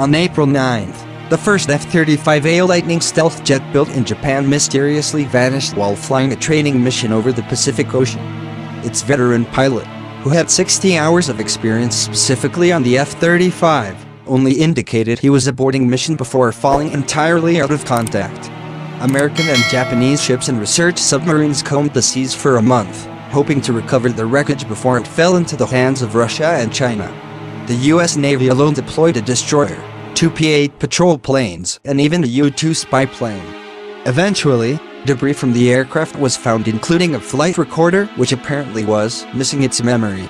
On April 9th, the first F-35A Lightning stealth jet built in Japan mysteriously vanished while flying a training mission over the Pacific Ocean. Its veteran pilot, who had 60 hours of experience specifically on the F-35, only indicated he was aborting mission before falling entirely out of contact. American and Japanese ships and research submarines combed the seas for a month, hoping to recover the wreckage before it fell into the hands of Russia and China. The U.S. Navy alone deployed a destroyer, 2 P-8 patrol planes, and even a U-2 spy plane. Eventually, debris from the aircraft was found, including a flight recorder which apparently was missing its memory.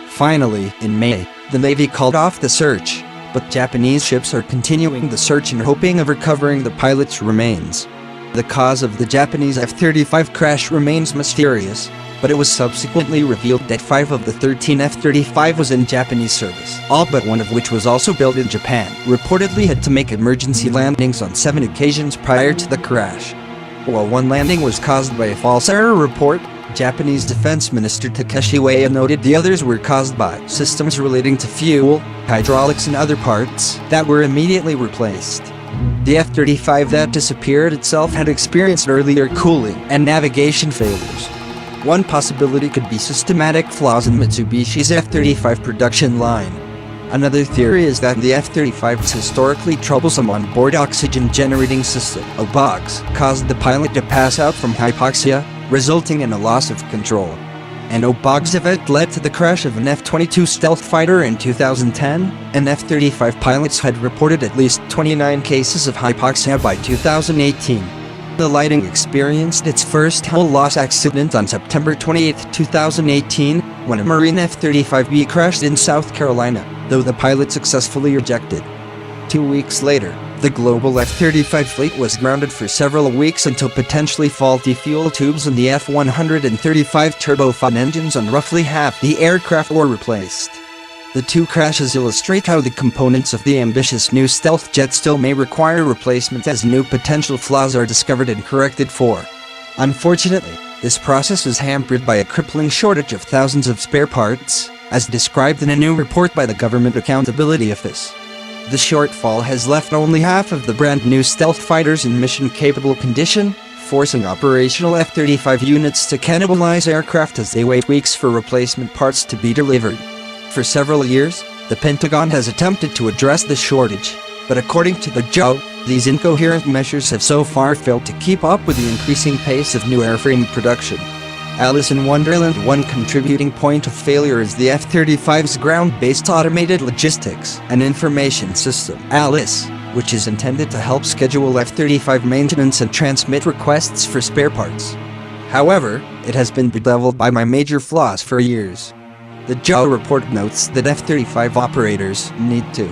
Finally, in May, the Navy called off the search, but Japanese ships are continuing the search in hoping of recovering the pilot's remains. The cause of the Japanese F-35 crash remains mysterious, but it was subsequently revealed that 5 of the 13 F-35 was in Japanese service, all but one of which was also built in Japan, reportedly had to make emergency landings on 7 occasions prior to the crash. While one landing was caused by a false error report, Japanese Defense Minister Takeshi Ueda noted the others were caused by systems relating to fuel, hydraulics and other parts that were immediately replaced. The F-35 that disappeared itself had experienced earlier cooling and navigation failures. One possibility could be systematic flaws in Mitsubishi's F-35 production line. Another theory is that the F-35's historically troublesome onboard oxygen generating system, OBOX, caused the pilot to pass out from hypoxia, resulting in a loss of control. An OBOX event led to the crash of an F-22 stealth fighter in 2010, and F-35 pilots had reported at least 29 cases of hypoxia by 2018. The Lightning experienced its first hull loss accident on September 28, 2018, when a Marine F-35B crashed in South Carolina, though the pilot successfully ejected. 2 weeks later, the global F-35 fleet was grounded for several weeks until potentially faulty fuel tubes in the F-135 turbofan engines on roughly half the aircraft were replaced. The 2 crashes illustrate how the components of the ambitious new stealth jet still may require replacement as new potential flaws are discovered and corrected for. Unfortunately, this process is hampered by a crippling shortage of thousands of spare parts, as described in a new report by the Government Accountability Office. The shortfall has left only half of the brand new stealth fighters in mission-capable condition, forcing operational F-35 units to cannibalize aircraft as they wait weeks for replacement parts to be delivered. For several years, the Pentagon has attempted to address the shortage, but according to the JO, these incoherent measures have so far failed to keep up with the increasing pace of new airframe production. Alice in Wonderland. One contributing point of failure is the F-35's ground-based automated logistics and information system, ALICE, which is intended to help schedule F-35 maintenance and transmit requests for spare parts. However, it has been bedeviled by major flaws for years. The JO report notes that F-35 operators need to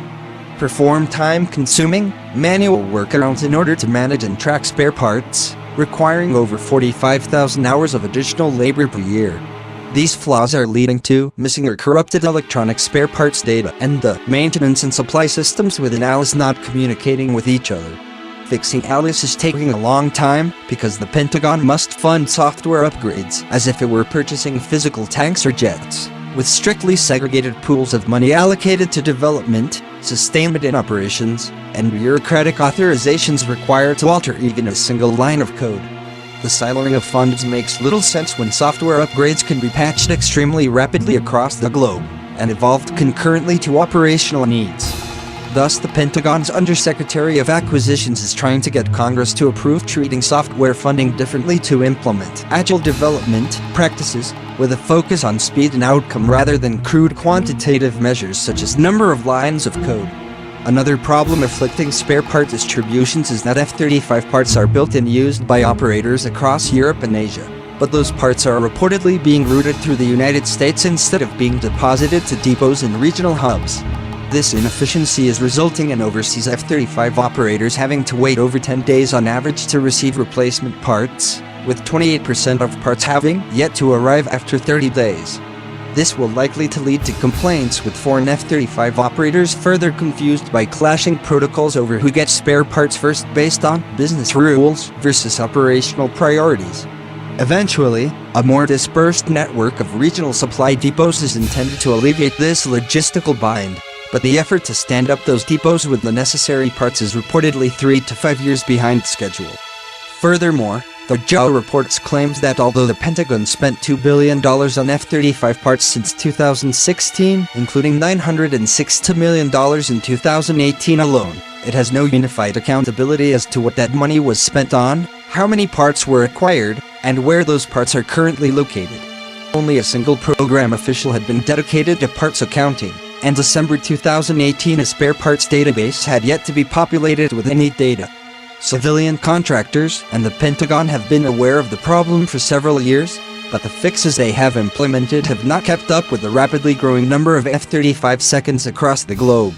perform time-consuming, manual workarounds in order to manage and track spare parts, requiring over 45,000 hours of additional labor per year. These flaws are leading to missing or corrupted electronic spare parts data and the maintenance and supply systems within ALICE not communicating with each other. Fixing ALICE is taking a long time because the Pentagon must fund software upgrades as if it were purchasing physical tanks or jets, with strictly segregated pools of money allocated to development, sustainment and operations, and bureaucratic authorizations required to alter even a single line of code. The siloing of funds makes little sense when software upgrades can be patched extremely rapidly across the globe, and evolved concurrently to operational needs. Thus, the Pentagon's Undersecretary of Acquisitions is trying to get Congress to approve treating software funding differently to implement agile development practices, with a focus on speed and outcome rather than crude quantitative measures such as number of lines of code. Another problem afflicting spare part distributions is that F-35 parts are built and used by operators across Europe and Asia, but those parts are reportedly being routed through the United States instead of being deposited to depots and regional hubs. This inefficiency is resulting in overseas F-35 operators having to wait over 10 days on average to receive replacement parts, with 28% of parts having yet to arrive after 30 days. This will likely to lead to complaints with foreign F-35 operators further confused by clashing protocols over who gets spare parts first based on business rules versus operational priorities. Eventually, a more dispersed network of regional supply depots is intended to alleviate this logistical bind, but the effort to stand up those depots with the necessary parts is reportedly 3 to 5 years behind schedule. Furthermore, the JAO reports claims that although the Pentagon spent $2 billion on F-35 parts since 2016, including $960 million in 2018 alone, it has no unified accountability as to what that money was spent on, how many parts were acquired, and where those parts are currently located. Only a single program official had been dedicated to parts accounting, and December 2018 a spare parts database had yet to be populated with any data. Civilian contractors and the Pentagon have been aware of the problem for several years, but the fixes they have implemented have not kept up with the rapidly growing number of F-35 seconds across the globe.